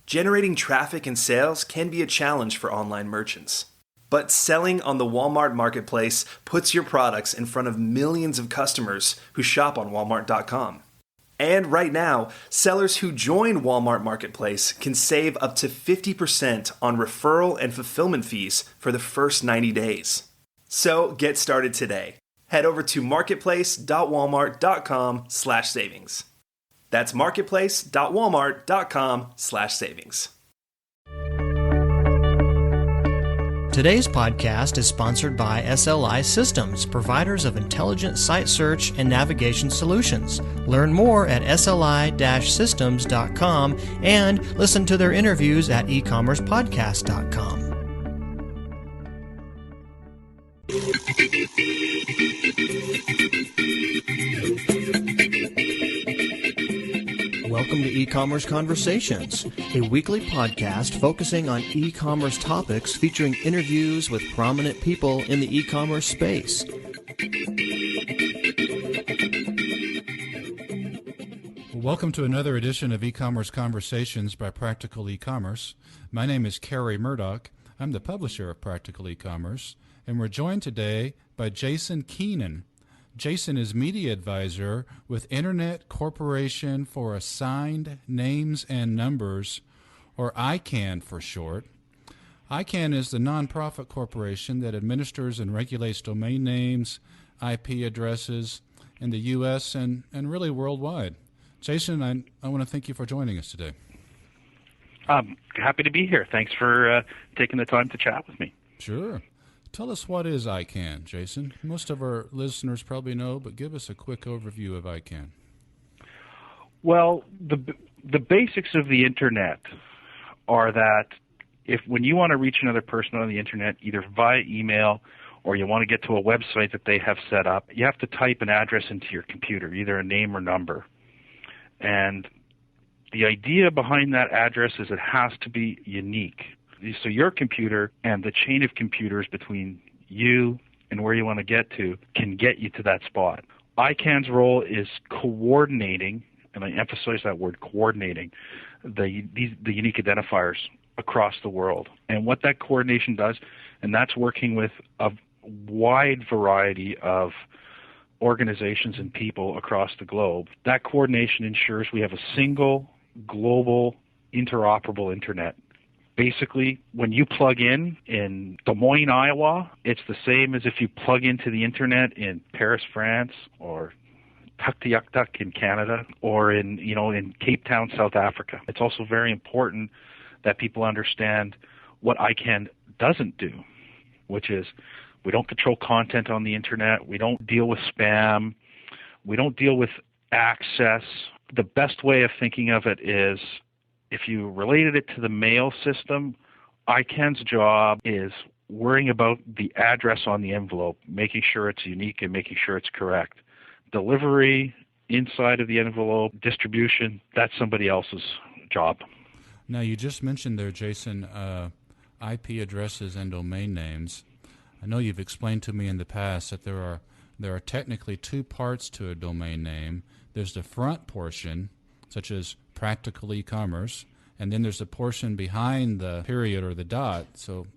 Generating traffic and sales can be a challenge for online merchants. But selling on the Walmart Marketplace puts your products in front of millions of customers who shop on Walmart.com. And right now, sellers who join Walmart Marketplace can save up to 50% on referral and fulfillment fees for the first 90 days. So get started today. Head over to marketplace.walmart.com/savings. That's marketplace.walmart.com/savings. Today's podcast is sponsored by SLI Systems, providers of intelligent site search and navigation solutions. Learn more at sli-systems.com and listen to their interviews at ecommercepodcast.com. Welcome to E-Commerce Conversations, a weekly podcast focusing on e-commerce topics featuring interviews with prominent people in the e-commerce space. Welcome to another edition of E-Commerce Conversations by Practical E-Commerce. My name is Kerry Murdock. I'm the publisher of Practical E-Commerce, and we're joined today by Jason Keenan. Jason is media advisor with Internet Corporation for Assigned Names and Numbers, or ICANN for short. ICANN is the nonprofit corporation that administers and regulates domain names, IP addresses in the U.S. and really worldwide. Jason, I want to thank you for joining us today. I'm happy to be here. Thanks for taking the time to chat with me. Sure. Tell us, what is ICANN, Jason? Most of our listeners probably know, but give us a quick overview of ICANN. Well, the basics of the Internet are that when you want to reach another person on the Internet, either via email or you want to get to a website that they have set up, you have to type an address into your computer, either a name or number. And the idea behind that address is it has to be unique. So your computer and the chain of computers between you and where you want to get to can get you to that spot. ICANN's role is coordinating, and I emphasize that word, coordinating, the unique identifiers across the world. And what that coordination does, and that's working with a wide variety of organizations and people across the globe, that coordination ensures we have a single, global, interoperable Internet. Basically, when you plug in Des Moines, Iowa, it's the same as if you plug into the Internet in Paris, France, or Tuktoyaktuk in Canada, or in Cape Town, South Africa. It's also very important that people understand what ICANN doesn't do, which is we don't control content on the Internet, we don't deal with spam, we don't deal with access. The best way of thinking of it is, if you related it to the mail system, ICANN's job is worrying about the address on the envelope, making sure it's unique and making sure it's correct. Delivery inside of the envelope, distribution, that's somebody else's job. Now, you just mentioned there, Jason, IP addresses and domain names. I know you've explained to me in the past that there are technically two parts to a domain name. There's the front portion, such as Practical E-Commerce, and then there's a portion behind the period or the dot, so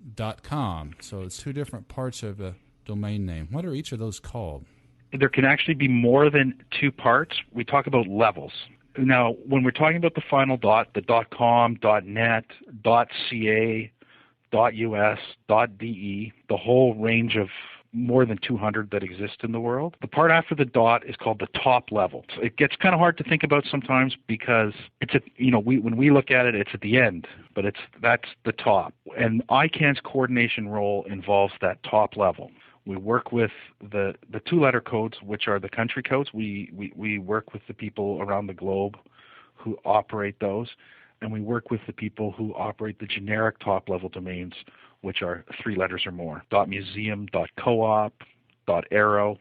.com. So it's two different parts of a domain name. What are each of those called? There can actually be more than two parts. We talk about levels. Now, when we're talking about the final dot, the .com, .net, .ca, .us, .de, the whole range of more than 200 that exist in the world. The part after the dot is called the top level. So it gets kind of hard to think about sometimes because it's when we look at it, it's at the end, but that's the top. And ICANN's coordination role involves that top level. We work with the two-letter codes, which are the country codes. We work with the people around the globe who operate those, and we work with the people who operate the generic top-level domains, which are 3 letters or more, .museum, .coop, .arrow,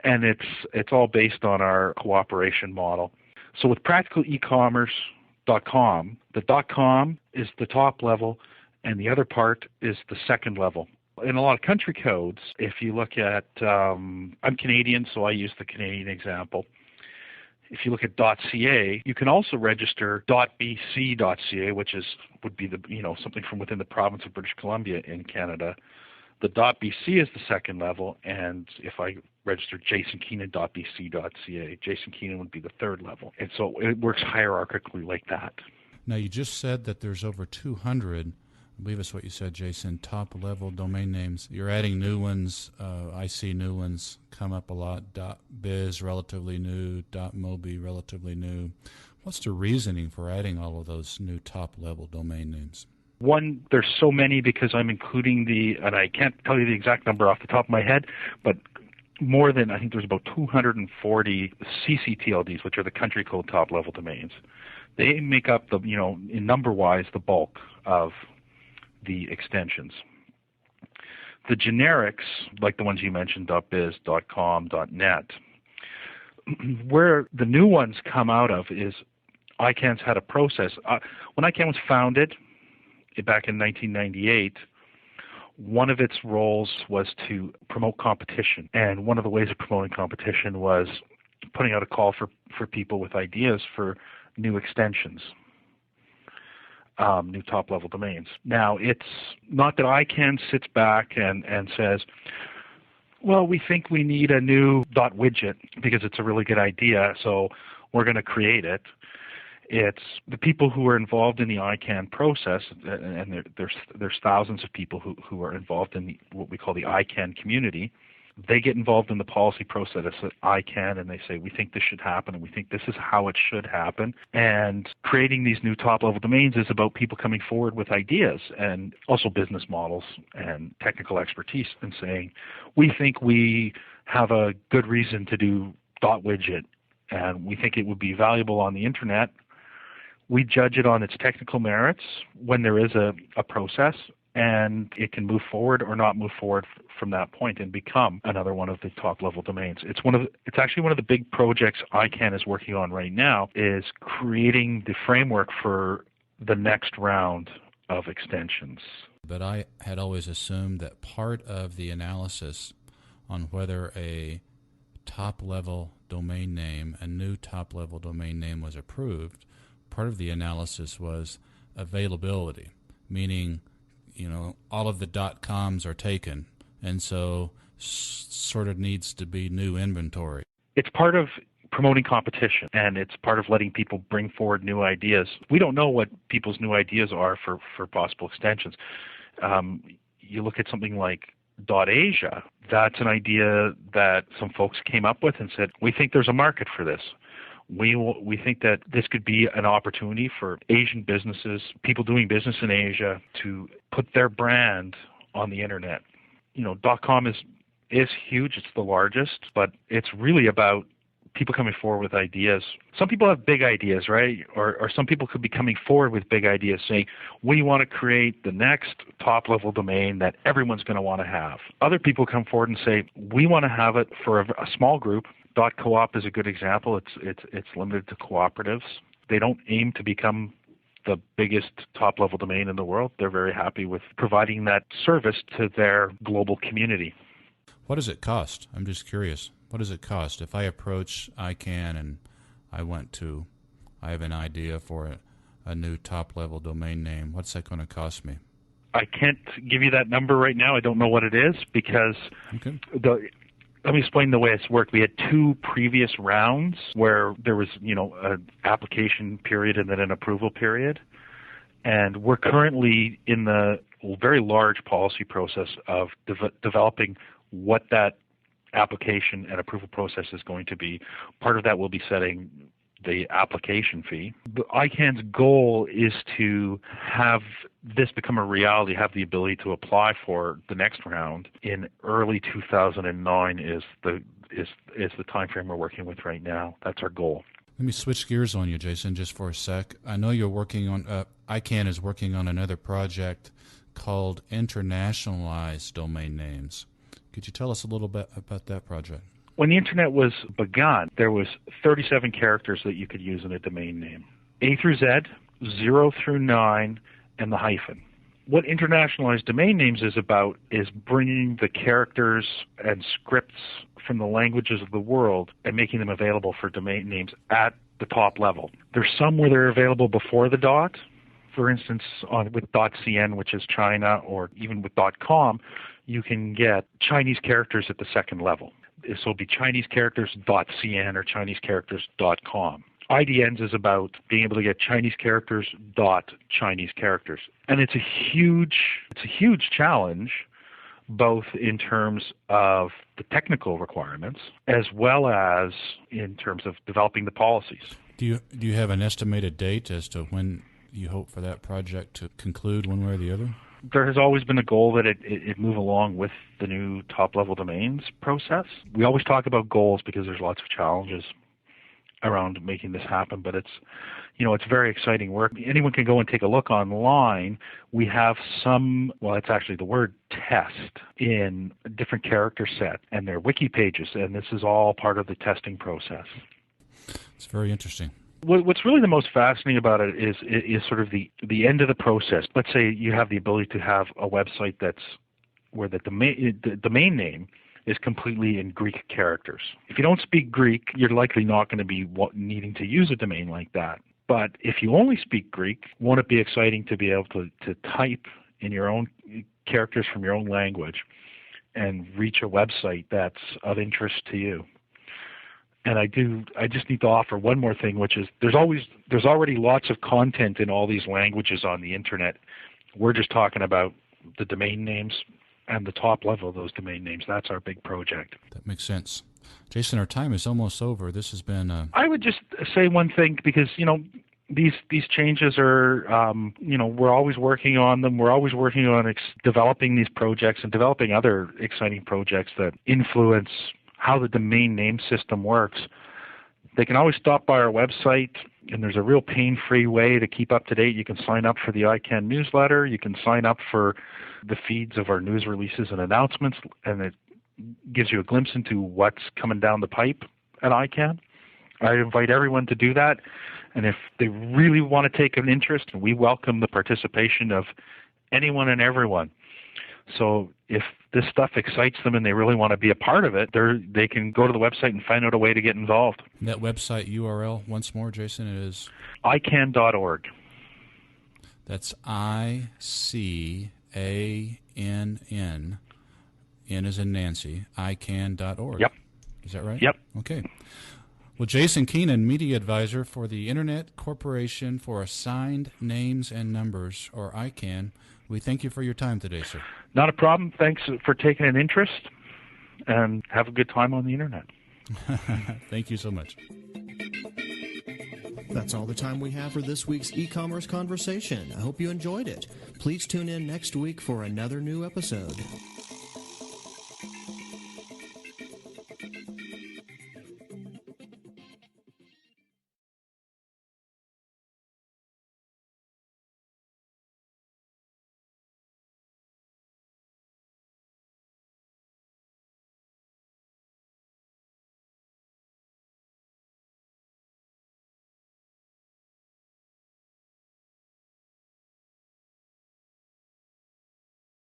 and it's all based on our cooperation model. So with practicalecommerce.com, the .com is the top level, and the other part is the second level. In a lot of country codes, if you look at, I'm Canadian, so I use the Canadian example. If you look at .ca, you can also register .bc.ca, which would be something from within the province of British Columbia in Canada. The .bc is the second level, and if I register jasonkeenan.bc.ca, Jason Keenan would be the third level. And so it works hierarchically like that. Now, you just said that there's over 200, I believe that's what you said, Jason, top-level domain names. You're adding new ones. I see new ones come up a lot. .biz, relatively new. .mobi, relatively new. What's the reasoning for adding all of those new top-level domain names? One, there's so many because I'm including and I can't tell you the exact number off the top of my head, but more than, I think there's about 240 CCTLDs, which are the country code top-level domains. They make up in number-wise, the bulk of the extensions. The generics, like the ones you mentioned, .biz, .com, .net, where the new ones come out of is ICANN's had a process. When ICANN was founded back in 1998, one of its roles was to promote competition. And one of the ways of promoting competition was putting out a call for people with ideas for new extensions. New top-level domains. Now, it's not that ICANN sits back and says, well, we think we need a new .widget because it's a really good idea, so we're going to create it. It's the people who are involved in the ICANN process, and there's thousands of people who are involved in what we call the ICANN community. They get involved in the policy process at ICANN, and they say, we think this should happen, and we think this is how it should happen. And creating these new top-level domains is about people coming forward with ideas and also business models and technical expertise and saying, we think we have a good reason to do .widget, and we think it would be valuable on the Internet. We judge it on its technical merits when there is a process, and it can move forward or not move forward from that point and become another one of the top-level domains. It's actually one of the big projects ICANN is working on right now, is creating the framework for the next round of extensions. But I had always assumed that part of the analysis on whether a top-level domain name, a new top-level domain name was approved, part of the analysis was availability, meaning all of the .coms are taken, and so sort of needs to be new inventory. It's part of promoting competition, and it's part of letting people bring forward new ideas. We don't know what people's new ideas are for possible extensions. You look at something like .asia, that's an idea that some folks came up with and said, we think there's a market for this. We think that this could be an opportunity for Asian businesses, people doing business in Asia, to put their brand on the Internet. .com is huge. It's the largest, but it's really about people coming forward with ideas. Some people have big ideas, right? Or some people could be coming forward with big ideas saying, we want to create the next top-level domain that everyone's going to want to have. Other people come forward and say, we want to have it for a small group. .coop is a good example. It's limited to cooperatives. They don't aim to become the biggest top-level domain in the world. They're very happy with providing that service to their global community. What does it cost? I'm just curious. What does it cost? If I approach ICANN and I have an idea for a new top-level domain name, what's that going to cost me? I can't give you that number right now. I don't know what it is because let me explain the way it's worked. We had two previous rounds where there was, an application period and then an approval period. And we're currently in the very large policy process of developing what that application and approval process is going to be. Part of that will be setting the application fee. The ICANN's goal is to have this become a reality, have the ability to apply for the next round in early 2009 is the time frame we're working with right now. That's our goal. Let me switch gears on you, Jason, just for a sec. I know you're working on, ICANN is working on another project called Internationalized Domain Names. Could you tell us a little bit about that project? When the Internet was begun, there was 37 characters that you could use in a domain name. A through Z, 0 through 9, and the hyphen. What internationalized domain names is about is bringing the characters and scripts from the languages of the world and making them available for domain names at the top level. There's some where they're available before the dot. For instance, with .cn, which is China, or even with .com, you can get Chinese characters at the second level. This will be Chinese characters .cn or Chinese characters .com. IDNs is about being able to get Chinese characters Chinese characters. And it's a huge challenge, both in terms of the technical requirements as well as in terms of developing the policies. Do you have an estimated date as to when you hope for that project to conclude one way or the other? There has always been a goal that it move along with the new top-level domains process. We always talk about goals because there's lots of challenges around making this happen, but it's very exciting work. Anyone can go and take a look online. We have it's actually the word test in a different character set, and they're wiki pages, and this is all part of the testing process. It's very interesting. What's really the most fascinating about it is sort of the end of the process. Let's say you have the ability to have a website where the domain name is completely in Greek characters. If you don't speak Greek, you're likely not going to be needing to use a domain like that. But if you only speak Greek, won't it be exciting to be able to type in your own characters from your own language and reach a website that's of interest to you? And I just need to offer one more thing, which is there's already lots of content in all these languages on the internet. We're just talking about the domain names and the top level of those domain names. That's our big project. That makes sense. Jason, our time is almost over. This has been I would just say one thing, because these changes are we're always working on them. We're always working on developing these projects and developing other exciting projects that influence how the domain name system works. They can always stop by our website, and there's a real pain-free way to keep up to date. You can sign up for the ICANN newsletter. You can sign up for the feeds of our news releases and announcements, and it gives you a glimpse into what's coming down the pipe at ICANN. I invite everyone to do that, and if they really want to take an interest, we welcome the participation of anyone and everyone. So if this stuff excites them and they really want to be a part of it, they can go to the website and find out a way to get involved. That website URL, once more, Jason, it is? ICANN.org. That's ICANN. N as in Nancy, ICANN.org. Yep. Is that right? Yep. Okay. Well, Jason Keenan, Media Advisor for the Internet Corporation for Assigned Names and Numbers, or ICANN, we thank you for your time today, sir. Not a problem. Thanks for taking an interest, and have a good time on the Internet. Thank you so much. That's all the time we have for this week's e-commerce conversation. I hope you enjoyed it. Please tune in next week for another new episode.